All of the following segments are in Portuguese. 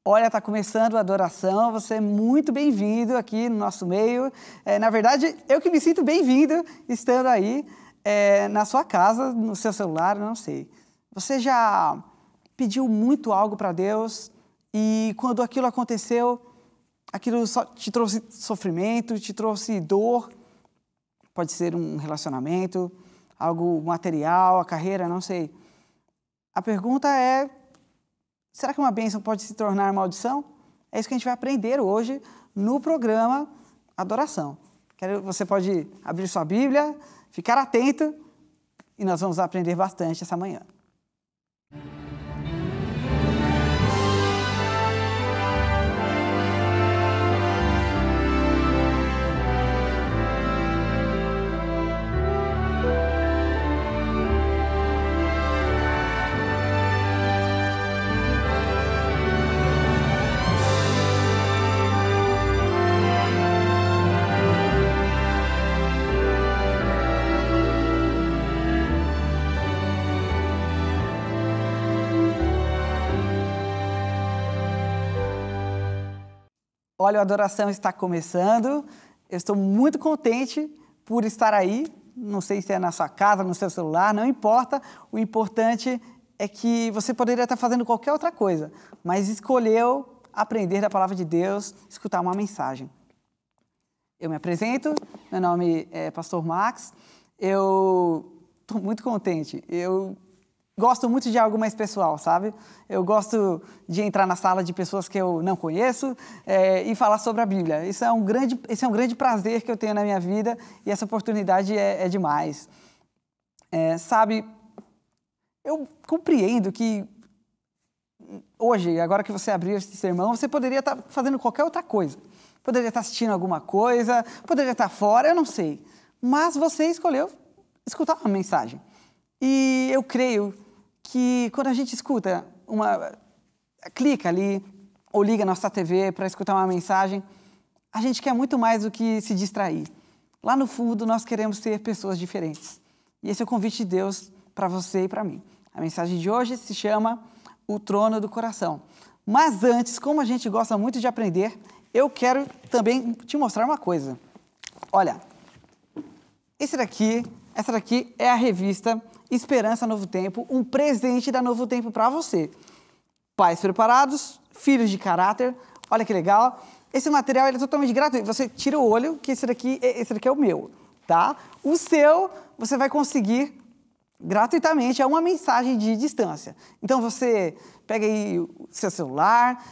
Olha, está começando a adoração, você é muito bem-vindo aqui no nosso meio. Na verdade, eu que me sinto bem-vindo estando aí na sua casa, no seu celular, não sei. Você já pediu muito algo para Deus e quando aquilo aconteceu, aquilo só te trouxe sofrimento, te trouxe dor? Pode ser um relacionamento, algo material, a carreira, não sei. A pergunta é: será que uma bênção pode se tornar maldição? É isso que a gente vai aprender hoje no programa Adoração. Você pode abrir sua Bíblia, ficar atento e nós vamos aprender bastante essa manhã. Olha, a adoração está começando. Eu estou muito contente por estar aí. Não sei se é na sua casa, no seu celular, não importa. O importante é que você poderia estar fazendo qualquer outra coisa, mas escolheu aprender da palavra de Deus, escutar uma mensagem. Eu me apresento, meu nome é Pastor Max. Eu estou muito contente. Eu gosto muito de algo mais pessoal, sabe? Eu gosto de entrar na sala de pessoas que eu não conheço e falar sobre a Bíblia. Esse é um grande prazer que eu tenho na minha vida e essa oportunidade é demais. Sabe, eu compreendo que hoje, agora que você abriu esse sermão, você poderia estar fazendo qualquer outra coisa. Poderia estar assistindo alguma coisa, poderia estar fora, eu não sei. Mas você escolheu escutar uma mensagem. E eu creio que quando a gente escuta clica ali ou liga nossa TV para escutar uma mensagem, a gente quer muito mais do que se distrair. Lá no fundo, nós queremos ser pessoas diferentes. E esse é o convite de Deus para você e para mim. A mensagem de hoje se chama O Trono do Coração. Mas antes, como a gente gosta muito de aprender, eu quero também te mostrar uma coisa. Olha, essa daqui é a revista Esperança Novo Tempo, um presente da Novo Tempo para você. Pais preparados, filhos de caráter, olha que legal. Esse material é totalmente gratuito. Você tira o olho, que esse daqui é o meu, tá? O seu, você vai conseguir gratuitamente, é uma mensagem de distância. Então você pega aí o seu celular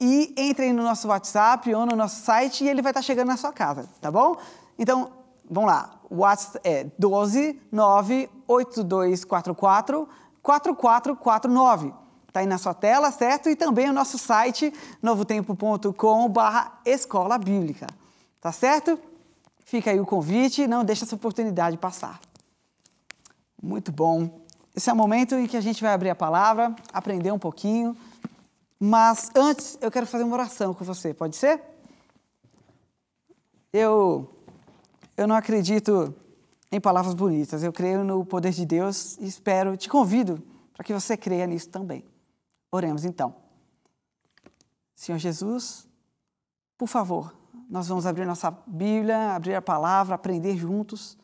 e entra aí no nosso WhatsApp ou no nosso site e ele vai estar chegando na sua casa, tá bom? Então, vamos lá. O WhatsApp é 12982444449. Está aí na sua tela, certo? E também o nosso site, novotempo.com/escola bíblica. Tá certo? Fica aí o convite, não deixe essa oportunidade passar. Muito bom. Esse é o momento em que a gente vai abrir a palavra, aprender um pouquinho. Mas antes, eu quero fazer uma oração com você, pode ser? Eu não acredito em palavras bonitas, eu creio no poder de Deus e te convido para que você creia nisso também. Oremos então. Senhor Jesus, por favor, nós vamos abrir nossa Bíblia, abrir a palavra, aprender juntos.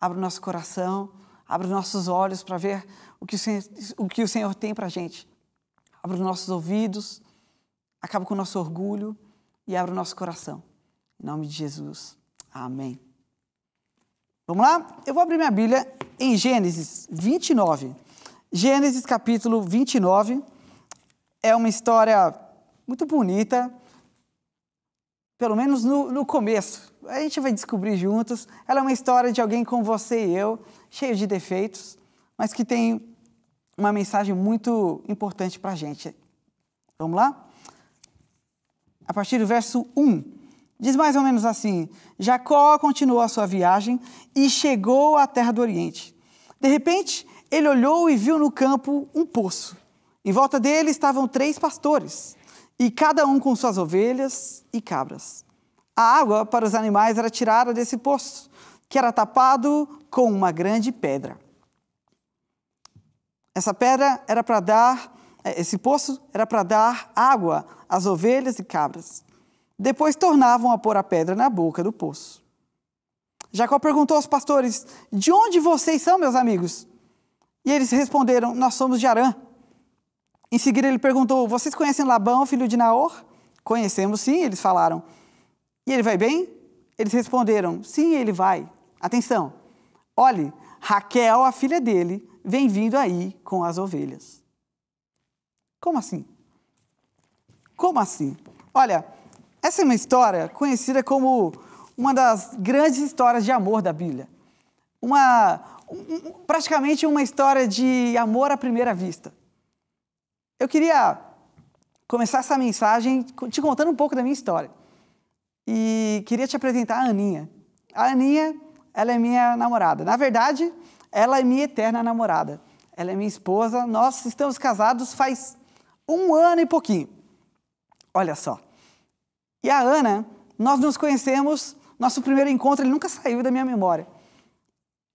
Abra o nosso coração, abra os nossos olhos para ver o que o Senhor tem para a gente. Abra os nossos ouvidos, acaba com o nosso orgulho e abra o nosso coração. Em nome de Jesus. Amém. Vamos lá? Eu vou abrir minha Bíblia em Gênesis 29. Gênesis capítulo 29 é uma história muito bonita, pelo menos no começo. A gente vai descobrir juntos. Ela é uma história de alguém como você e eu, cheio de defeitos, mas que tem uma mensagem muito importante para a gente. Vamos lá? A partir do verso 1. Diz mais ou menos assim: Jacó continuou a sua viagem e chegou à terra do Oriente. De repente, ele olhou e viu no campo um poço. Em volta dele estavam 3 pastores, e cada um com suas ovelhas e cabras. A água para os animais era tirada desse poço, que era tapado com uma grande pedra. Essa pedra era para dar Esse poço era para dar água às ovelhas e cabras. Depois tornavam a pôr a pedra na boca do poço. Jacó perguntou aos pastores: de onde vocês são, meus amigos? E eles responderam: nós somos de Harã. Em seguida ele perguntou: vocês conhecem Labão, filho de Naor? Conhecemos, sim, eles falaram. E ele vai bem? Eles responderam: sim, ele vai. Atenção, olhe, Raquel, a filha dele, vem vindo aí com as ovelhas. Como assim? Como assim? Olha, essa é uma história conhecida como uma das grandes histórias de amor da Bíblia. Praticamente uma história de amor à primeira vista. Eu queria começar essa mensagem te contando um pouco da minha história. E queria te apresentar a Aninha. A Aninha, ela é minha namorada. Na verdade, ela é minha eterna namorada. Ela é minha esposa. Nós estamos casados faz 1 ano e pouquinho. Olha só. E a Ana, nós nos conhecemos, nosso primeiro encontro, ele nunca saiu da minha memória.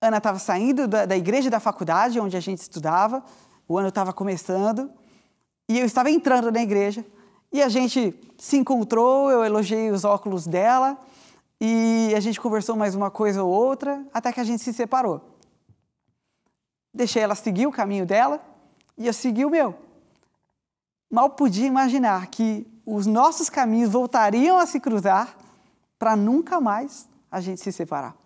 Ana estava saindo da igreja da faculdade, onde a gente estudava, o ano estava começando, e eu estava entrando na igreja, e a gente se encontrou, eu elogiei os óculos dela, e a gente conversou mais uma coisa ou outra, até que a gente se separou. Deixei ela seguir o caminho dela, e eu segui o meu. Mal podia imaginar que os nossos caminhos voltariam a se cruzar para nunca mais a gente se separar.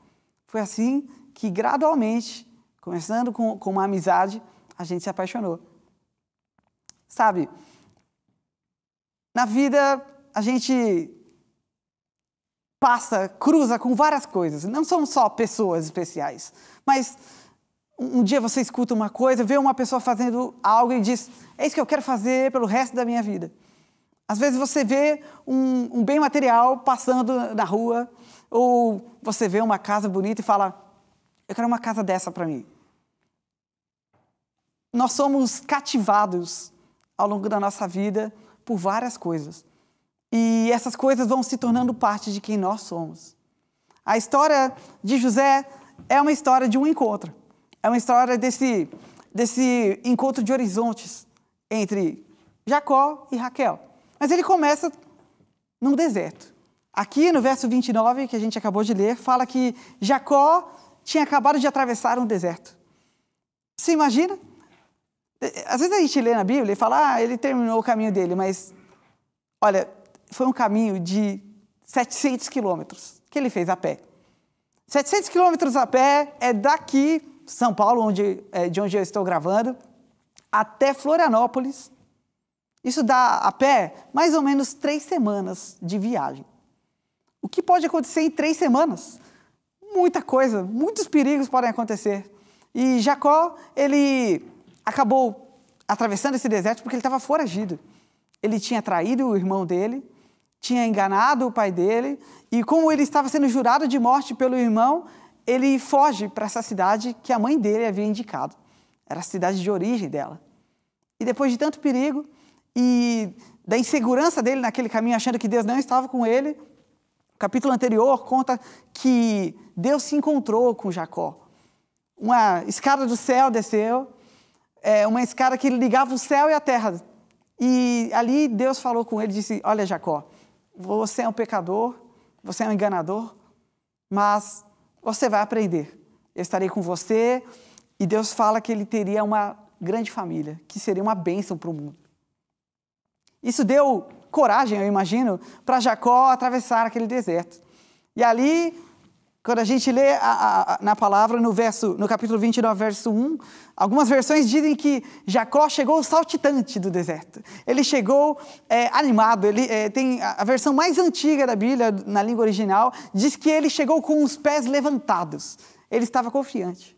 Foi assim que, gradualmente, começando com uma amizade, a gente se apaixonou. Sabe, na vida a gente cruza com várias coisas. Não são só pessoas especiais, mas um dia você escuta uma coisa, vê uma pessoa fazendo algo e diz: é isso que eu quero fazer pelo resto da minha vida. Às vezes você vê um bem material passando na rua, ou você vê uma casa bonita e fala: eu quero uma casa dessa para mim. Nós somos cativados ao longo da nossa vida por várias coisas. E essas coisas vão se tornando parte de quem nós somos. A história de José é uma história de um encontro. É uma história desse encontro de horizontes entre Jacó e Raquel. Mas ele começa num deserto. Aqui no verso 29, que a gente acabou de ler, fala que Jacó tinha acabado de atravessar um deserto. Você imagina? Às vezes a gente lê na Bíblia e fala: ele terminou o caminho dele, mas, olha, foi um caminho de 700 quilômetros que ele fez a pé. 700 quilômetros a pé é daqui, São Paulo, de onde eu estou gravando, até Florianópolis. Isso dá, a pé, mais ou menos 3 semanas de viagem. O que pode acontecer em 3 semanas? Muita coisa, muitos perigos podem acontecer. E Jacó, ele acabou atravessando esse deserto porque ele estava foragido. Ele tinha traído o irmão dele, tinha enganado o pai dele, e como ele estava sendo jurado de morte pelo irmão, ele foge para essa cidade que a mãe dele havia indicado. Era a cidade de origem dela. E depois de tanto perigo e da insegurança dele naquele caminho, achando que Deus não estava com ele, o capítulo anterior conta que Deus se encontrou com Jacó. Uma escada do céu desceu, uma escada que ligava o céu e a terra. E ali Deus falou com ele e disse: olha, Jacó, você é um pecador, você é um enganador, mas você vai aprender. Eu estarei com você. E Deus fala que ele teria uma grande família, que seria uma bênção para o mundo. Isso deu coragem, eu imagino, para Jacó atravessar aquele deserto. E ali, quando a gente lê na palavra, no capítulo 29, verso 1, algumas versões dizem que Jacó chegou saltitante do deserto. Ele chegou animado. Tem a versão mais antiga da Bíblia, na língua original, diz que ele chegou com os pés levantados. Ele estava confiante.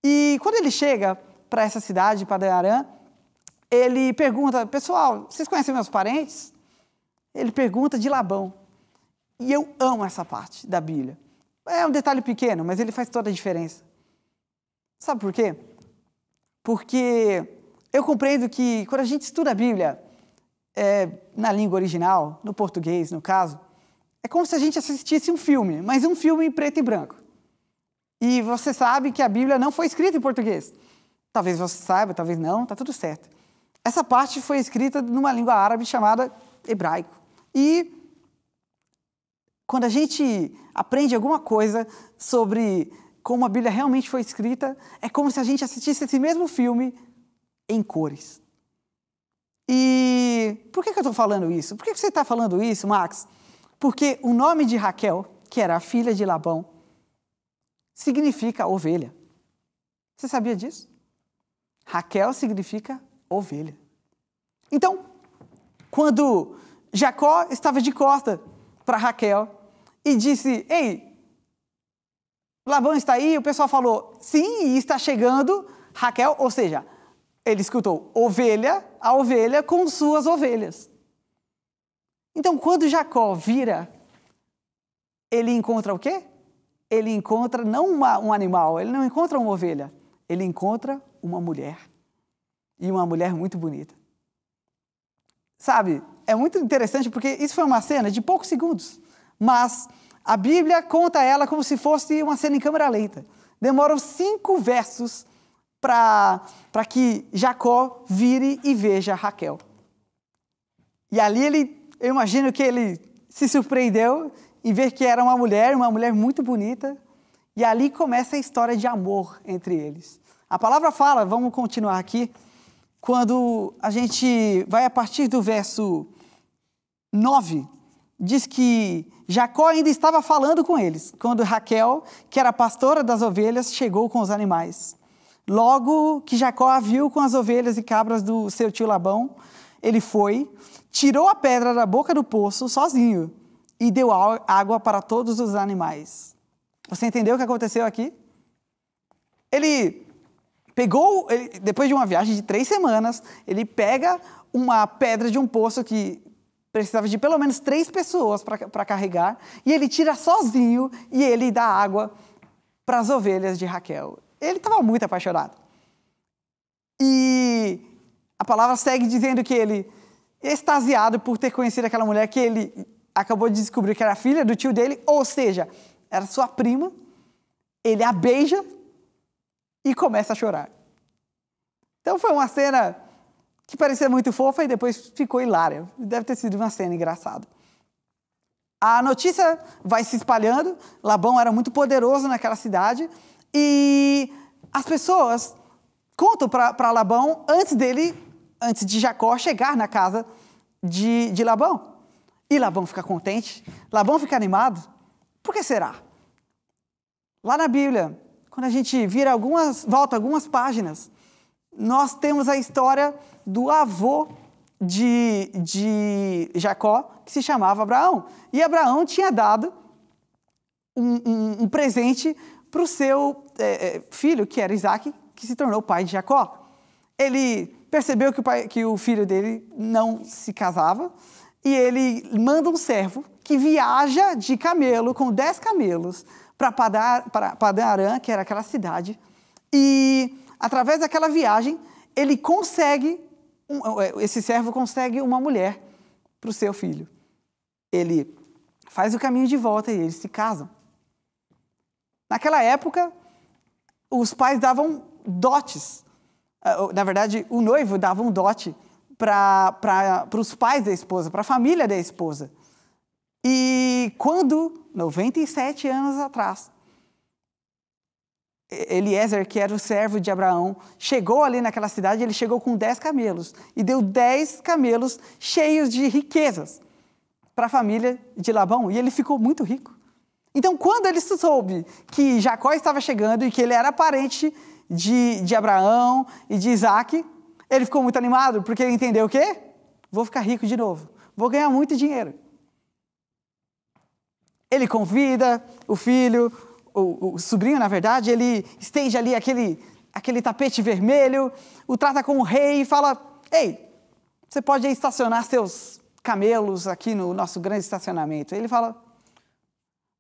E quando ele chega para essa cidade, Padan-Aram, ele pergunta: pessoal, vocês conhecem meus parentes? Ele pergunta de Labão. E eu amo essa parte da Bíblia. É um detalhe pequeno, mas ele faz toda a diferença. Sabe por quê? Porque eu compreendo que quando a gente estuda a Bíblia, na língua original, no português, no caso, é como se a gente assistisse um filme, mas um filme em preto e branco. E você sabe que a Bíblia não foi escrita em português. Talvez você saiba, talvez não, está tudo certo. Essa parte foi escrita numa língua árabe chamada hebraico. E quando a gente aprende alguma coisa sobre como a Bíblia realmente foi escrita, é como se a gente assistisse esse mesmo filme em cores. E por que eu estou falando isso? Por que você está falando isso, Max? Porque o nome de Raquel, que era a filha de Labão, significa ovelha. Você sabia disso? Raquel significa ovelha. Então, quando Jacó estava de costas para Raquel e disse, ei, Labão está aí, o pessoal falou, sim, e está chegando Raquel, ou seja, ele escutou ovelha, a ovelha com suas ovelhas. Então, quando Jacó vira, ele encontra o quê? Ele encontra não um animal, ele não encontra uma ovelha, ele encontra uma mulher. E uma mulher muito bonita. Sabe, é muito interessante porque isso foi uma cena de poucos segundos, mas a Bíblia conta ela como se fosse uma cena em câmera lenta. Demoram 5 versos para que Jacó vire e veja Raquel. E ali eu imagino que ele se surpreendeu em ver que era uma mulher muito bonita, e ali começa a história de amor entre eles. A palavra fala, vamos continuar aqui, quando a gente vai a partir do verso 9, diz que Jacó ainda estava falando com eles, quando Raquel, que era pastora das ovelhas, chegou com os animais. Logo que Jacó a viu com as ovelhas e cabras do seu tio Labão, ele foi, tirou a pedra da boca do poço sozinho e deu água para todos os animais. Você entendeu o que aconteceu aqui? Ele pegou, depois de uma viagem de 3 semanas, ele pega uma pedra de um poço que precisava de pelo menos 3 pessoas para carregar, e ele tira sozinho e ele dá água para as ovelhas de Raquel. Ele estava muito apaixonado. E a palavra segue dizendo que ele, extasiado por ter conhecido aquela mulher que ele acabou de descobrir que era filha do tio dele, ou seja, era sua prima, ele a beija e começa a chorar. Então foi uma cena que parecia muito fofa e depois ficou hilária. Deve ter sido uma cena engraçada. A notícia vai se espalhando, Labão era muito poderoso naquela cidade e as pessoas contam para Labão antes de Jacó chegar na casa de Labão. E Labão fica contente, Labão fica animado. Por que será? Lá na Bíblia, quando a gente volta algumas páginas, nós temos a história do avô de Jacó, que se chamava Abraão. E Abraão tinha dado um presente para o seu filho, que era Isaque, que se tornou pai de Jacó. Ele percebeu que o filho dele não se casava, e ele manda um servo que viaja de camelo, com 10 camelos, para Padã Arã, que era aquela cidade, e através daquela viagem, esse servo consegue uma mulher para o seu filho. Ele faz o caminho de volta e eles se casam. Naquela época, os pais davam dotes. Na verdade, o noivo dava um dote para os pais da esposa, para a família da esposa. E quando, 97 anos atrás, Eliezer, que era o servo de Abraão, chegou ali naquela cidade, ele chegou com 10 camelos e deu 10 camelos cheios de riquezas para a família de Labão, e ele ficou muito rico. Então, quando ele soube que Jacó estava chegando e que ele era parente de Abraão e de Isaque, ele ficou muito animado, porque ele entendeu o quê? Vou ficar rico de novo, vou ganhar muito dinheiro. Ele convida o filho, o sobrinho, na verdade, ele estende ali aquele tapete vermelho, o trata como rei e fala, ei, você pode estacionar seus camelos aqui no nosso grande estacionamento. Ele fala,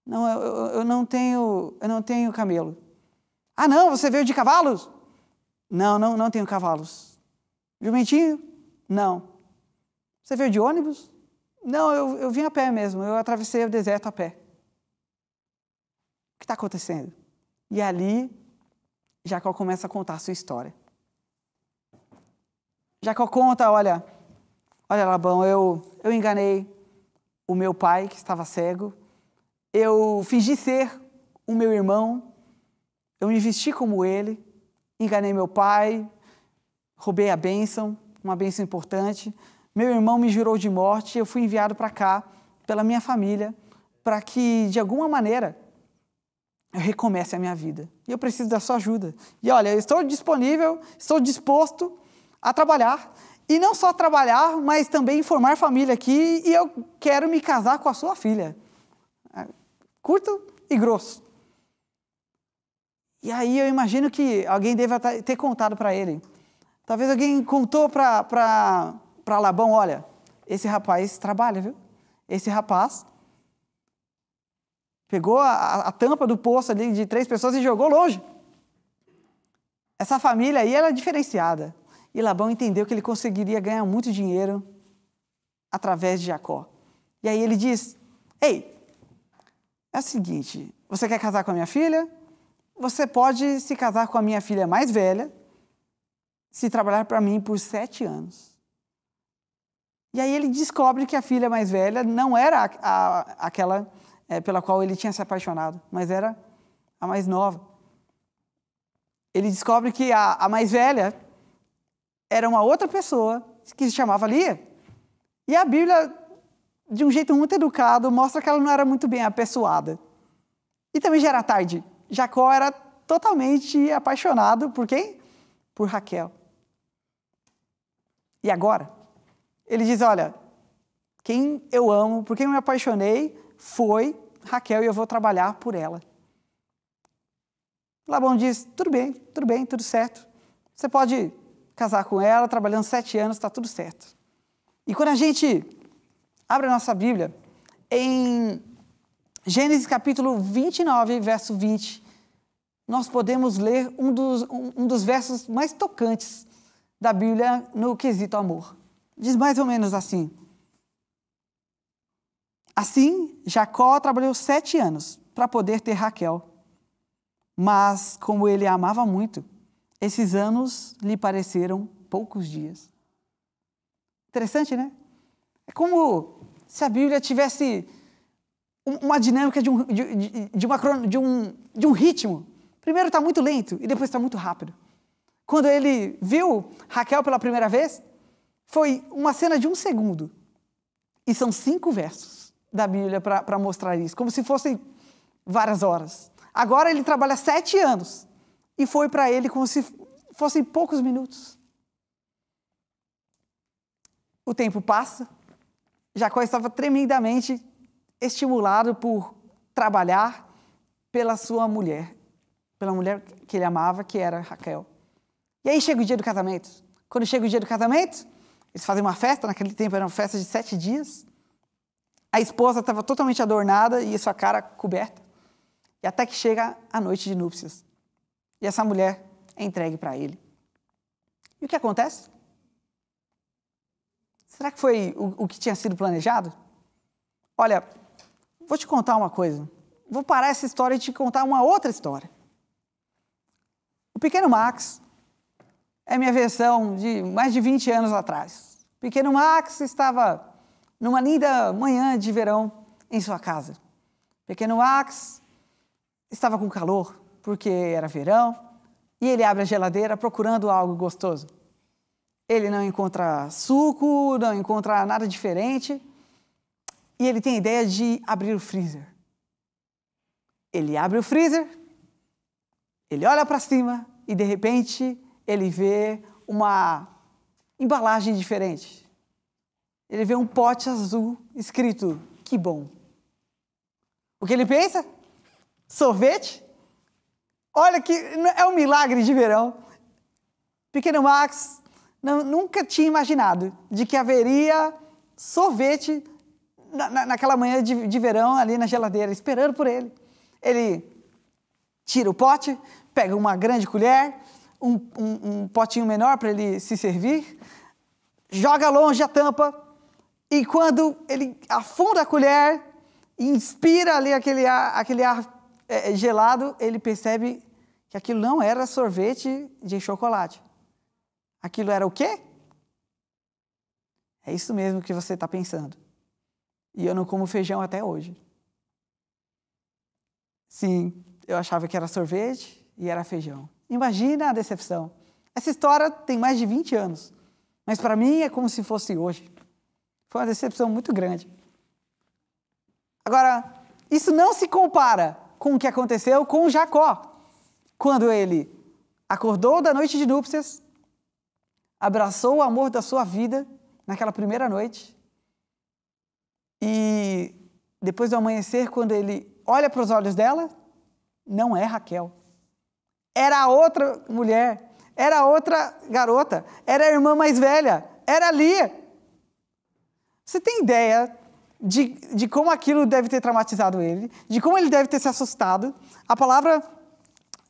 não, eu não tenho camelo. Ah, não, você veio de cavalos? Não tenho cavalos. Jumentinho? Não. Você veio de ônibus? Não, eu vim a pé mesmo, eu atravessei o deserto a pé. O que está acontecendo? E ali, Jacó começa a contar a sua história. Jacó conta, olha Labão, eu enganei o meu pai que estava cego, eu fingi ser o meu irmão, eu me vesti como ele, enganei meu pai, roubei a bênção, uma bênção importante, meu irmão me jurou de morte, eu fui enviado para cá pela minha família para que, de alguma maneira, eu recomece a minha vida. E eu preciso da sua ajuda. E olha, eu estou disponível, estou disposto a trabalhar. E não só trabalhar, mas também formar família aqui. E eu quero me casar com a sua filha. Curto e grosso. E aí eu imagino que alguém deva ter contado para ele. Talvez alguém contou para Labão, olha, esse rapaz trabalha, viu? Esse rapaz pegou a tampa do poço ali de 3 pessoas e jogou longe. Essa família aí era diferenciada. E Labão entendeu que ele conseguiria ganhar muito dinheiro através de Jacó. E aí ele diz, ei, é o seguinte, você quer casar com a minha filha? Você pode se casar com a minha filha mais velha se trabalhar para mim por 7 anos. E aí ele descobre que a filha mais velha não era aquela pela qual ele tinha se apaixonado, mas era a mais nova. Ele descobre que a mais velha era uma outra pessoa que se chamava Lia. E a Bíblia, de um jeito muito educado, mostra que ela não era muito bem apessoada. E também já era tarde. Jacó era totalmente apaixonado por quem? Por Raquel. E agora? Ele diz, olha, quem eu amo, por quem eu me apaixonei, foi Raquel e eu vou trabalhar por ela. Labão diz, tudo bem, tudo certo. Você pode casar com ela, trabalhando 7 anos, está tudo certo. E quando a gente abre a nossa Bíblia, em Gênesis capítulo 29, verso 20, nós podemos ler um dos versos mais tocantes da Bíblia no quesito amor. Diz mais ou menos assim. Assim, Jacó trabalhou 7 anos para poder ter Raquel. Mas, como ele a amava muito, esses anos lhe pareceram poucos dias. Interessante, né? É como se a Bíblia tivesse uma dinâmica de um ritmo. Primeiro está muito lento e depois está muito rápido. Quando ele viu Raquel pela primeira vez, foi uma cena de 1 segundo. E são 5 versos da Bíblia para mostrar isso, como se fossem várias horas. Agora ele trabalha 7 anos e foi para ele como se fossem poucos minutos. O tempo passa, Jacó estava tremendamente estimulado por trabalhar pela sua mulher, pela mulher que ele amava, que era Raquel. E aí chega o dia do casamento. Quando chega o dia do casamento, eles fazem uma festa, naquele tempo era uma festa de 7 dias. A esposa estava totalmente adornada e sua cara coberta. E até que chega a noite de núpcias. E essa mulher é entregue para ele. E o que acontece? Será que foi o que tinha sido planejado? Olha, vou te contar uma coisa. Vou parar essa história e te contar uma outra história. O pequeno Max é minha versão de mais de 20 anos atrás. O pequeno Max estava numa linda manhã de verão em sua casa. O pequeno Max estava com calor, porque era verão, e ele abre a geladeira procurando algo gostoso. Ele não encontra suco, não encontra nada diferente, e ele tem a ideia de abrir o freezer. Ele abre o freezer, ele olha para cima e, de repente, ele vê uma embalagem diferente. Ele vê um pote azul escrito, que bom. O que ele pensa? Sorvete? Olha que é um milagre de verão. Pequeno Max nunca tinha imaginado de que haveria sorvete naquela manhã de verão ali na geladeira, esperando por ele. Ele tira o pote, pega uma grande colher, um potinho menor para ele se servir, joga longe a tampa e quando ele afunda a colher e inspira ali aquele ar gelado, ele percebe que aquilo não era sorvete de chocolate. Aquilo era o quê? É isso mesmo que você está pensando. E eu não como feijão até hoje. Sim, eu achava que era sorvete e era feijão. Imagina a decepção. Essa história tem mais de 20 anos, mas para mim é como se fosse hoje. Foi uma decepção muito grande. Agora, isso não se compara com o que aconteceu com Jacó, quando ele acordou da noite de núpcias, abraçou o amor da sua vida naquela primeira noite, e depois do amanhecer, quando ele olha para os olhos dela, não é Raquel. Era outra mulher, era outra garota, era a irmã mais velha, era Lia. Você tem ideia de como aquilo deve ter traumatizado ele, de como ele deve ter se assustado? A palavra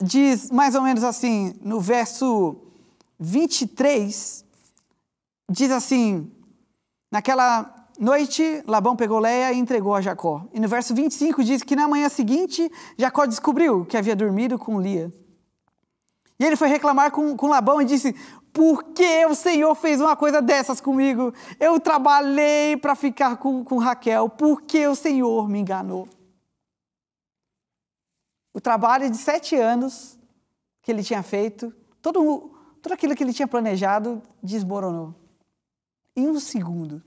diz mais ou menos assim, no verso 23, diz assim: naquela noite, Labão pegou Leia e entregou a Jacó. E no verso 25 diz que na manhã seguinte, Jacó descobriu que havia dormido com Lia. E ele foi reclamar com Labão e disse: por que o Senhor fez uma coisa dessas comigo? Eu trabalhei para ficar com Raquel. Por que o Senhor me enganou? O trabalho de 7 anos que ele tinha feito, tudo aquilo que ele tinha planejado, desmoronou. Em um segundo.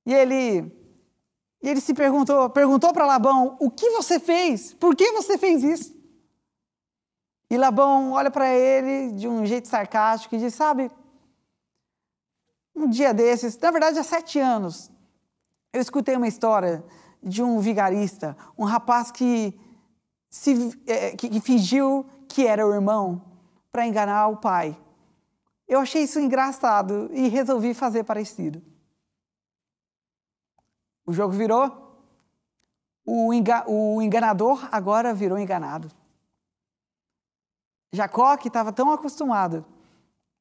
E ele se perguntou para Labão: o que você fez? Por que você fez isso? E Labão olha para ele de um jeito sarcástico e diz: sabe, um dia desses, na verdade há 7 anos, eu escutei uma história de um vigarista, um rapaz que fingiu que era o irmão para enganar o pai. Eu achei isso engraçado e resolvi fazer parecido. O jogo virou, o enganador agora virou enganado. Jacó, que estava tão acostumado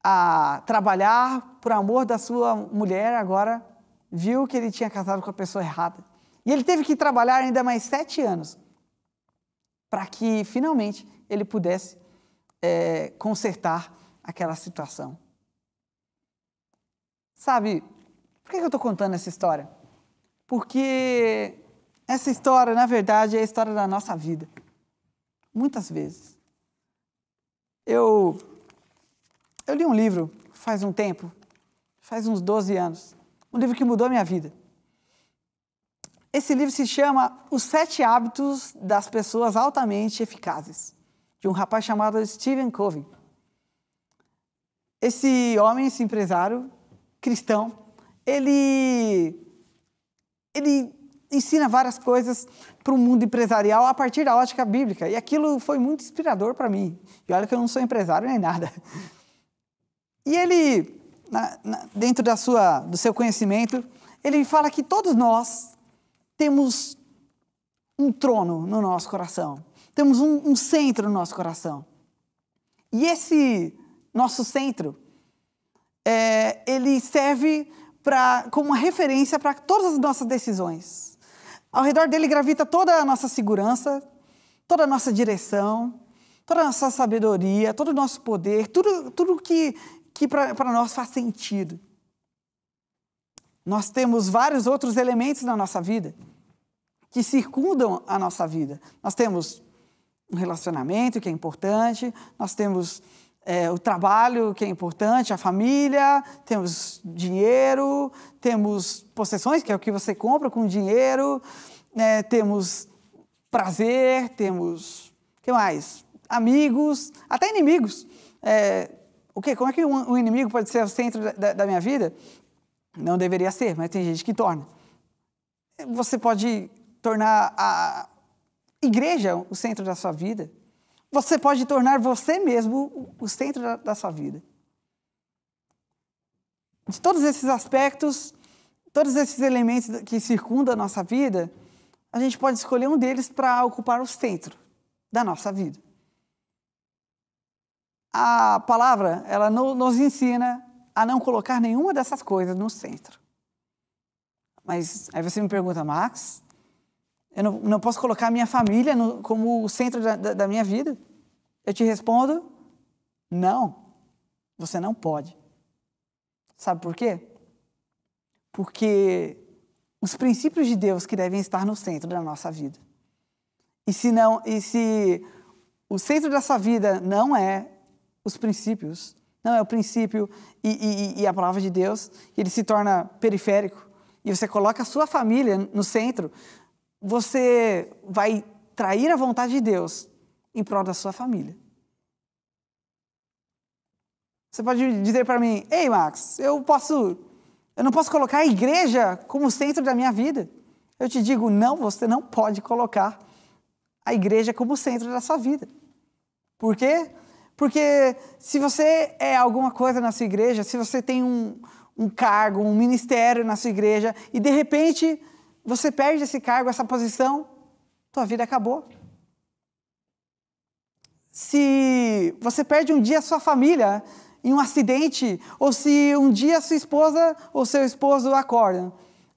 a trabalhar por amor da sua mulher, agora viu que ele tinha casado com a pessoa errada. E ele teve que trabalhar ainda mais 7 anos para que, finalmente, ele pudesse consertar aquela situação. Sabe, por que eu estou contando essa história? Porque essa história, na verdade, é a história da nossa vida. Muitas vezes. Eu li um livro faz um tempo, faz uns 12 anos, um livro que mudou a minha vida. Esse livro se chama Os 7 Hábitos das Pessoas Altamente Eficazes, de um rapaz chamado Stephen Covey. Esse homem, esse empresário cristão, ele ensina várias coisas para o mundo empresarial a partir da ótica bíblica. E aquilo foi muito inspirador para mim. E olha que eu não sou empresário nem nada. E ele, dentro do seu conhecimento, ele fala que todos nós temos um trono no nosso coração. Temos um centro no nosso coração. E esse nosso centro, ele serve como uma referência para todas as nossas decisões. Ao redor dele gravita toda a nossa segurança, toda a nossa direção, toda a nossa sabedoria, todo o nosso poder, tudo que para nós faz sentido. Nós temos vários outros elementos na nossa vida que circundam a nossa vida. Nós temos um relacionamento que é importante, nós temos o trabalho que é importante, a família, temos dinheiro, temos possessões, que é o que você compra com dinheiro, temos prazer, temos, o que mais? Amigos, até inimigos. Como é que um inimigo pode ser o centro da minha vida? Não deveria ser, mas tem gente que torna. Você pode tornar a igreja o centro da sua vida. Você pode tornar você mesmo o centro da sua vida. De todos esses aspectos, todos esses elementos que circundam a nossa vida, a gente pode escolher um deles para ocupar o centro da nossa vida. A palavra, ela nos ensina a não colocar nenhuma dessas coisas no centro. Mas aí você me pergunta: Max, eu não posso colocar a minha família como o centro da minha vida? Eu te respondo: não, você não pode. Sabe por quê? porque os princípios de Deus que devem estar no centro da nossa vida. E se o centro da sua vida não é os princípios, não é o princípio e a palavra de Deus, e ele se torna periférico, e você coloca a sua família no centro, você vai trair a vontade de Deus em prol da sua família. Você pode dizer para mim, ei Max, eu não posso colocar a igreja como centro da minha vida. Eu te digo, não, você não pode colocar a igreja como centro da sua vida. Por quê? Porque se você é alguma coisa na sua igreja, se você tem um cargo, um ministério na sua igreja, e de repente você perde esse cargo, essa posição, tua vida acabou. Se você perde um dia a sua família em um acidente, ou se um dia a sua esposa ou seu esposo acordam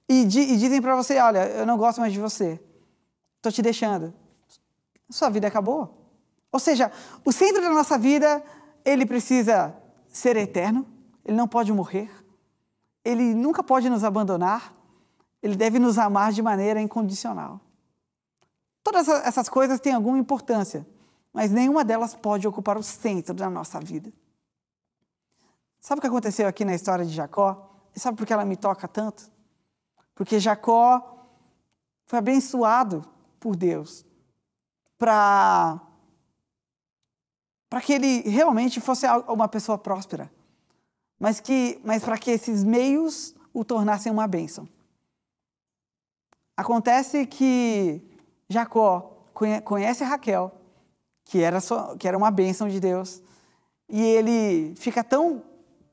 e dizem para você, olha, eu não gosto mais de você, estou te deixando, sua vida acabou. Ou seja, o centro da nossa vida, ele precisa ser eterno, ele não pode morrer, ele nunca pode nos abandonar, ele deve nos amar de maneira incondicional. Todas essas coisas têm alguma importância, mas nenhuma delas pode ocupar o centro da nossa vida. Sabe o que aconteceu aqui na história de Jacó? E sabe por que ela me toca tanto? Porque Jacó foi abençoado por Deus para que ele realmente fosse uma pessoa próspera, mas para que esses meios o tornassem uma bênção. Acontece que Jacó conhece Raquel, que era uma bênção de Deus, e ele fica tão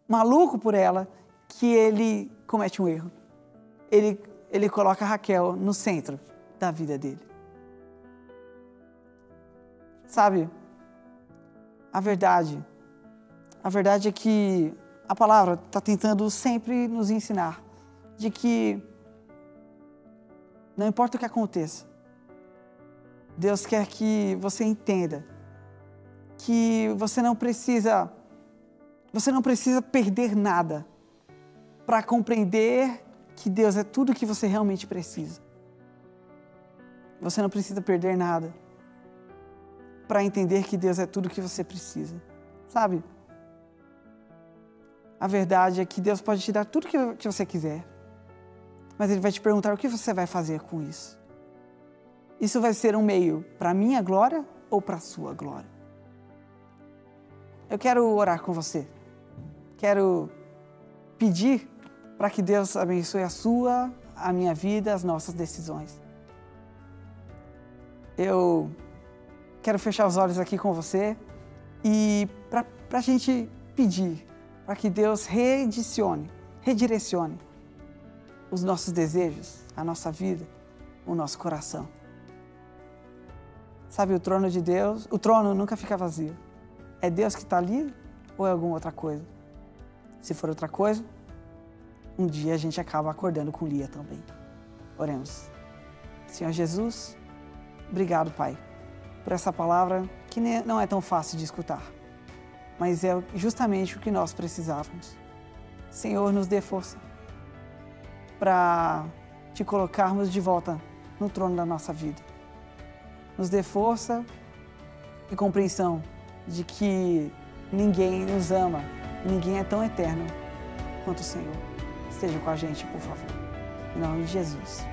maluco por ela que ele comete um erro. Ele coloca Raquel no centro da vida dele. Sabe, a verdade é que a palavra está tentando sempre nos ensinar de que não importa o que aconteça, Deus quer que você entenda que você não precisa perder nada para compreender que Deus é tudo que você realmente precisa. Você não precisa perder nada para entender que Deus é tudo que você precisa. Sabe? A verdade é que Deus pode te dar tudo que você quiser, mas Ele vai te perguntar o que você vai fazer com isso. Isso vai ser um meio para a minha glória ou para a sua glória? Eu quero orar com você. Quero pedir para que Deus abençoe a minha vida, as nossas decisões. Eu quero fechar os olhos aqui com você e para a gente pedir para que Deus redirecione os nossos desejos, a nossa vida, o nosso coração. Sabe, o trono de Deus, o trono nunca fica vazio. É Deus que está ali ou é alguma outra coisa? Se for outra coisa, um dia a gente acaba acordando com Lia também. Oremos. Senhor Jesus, obrigado, Pai, por essa palavra que não é tão fácil de escutar, mas é justamente o que nós precisávamos. Senhor, nos dê força para te colocarmos de volta no trono da nossa vida. Nos dê força e compreensão de que ninguém nos ama, ninguém é tão eterno quanto o Senhor. Esteja com a gente, por favor. Em nome de Jesus.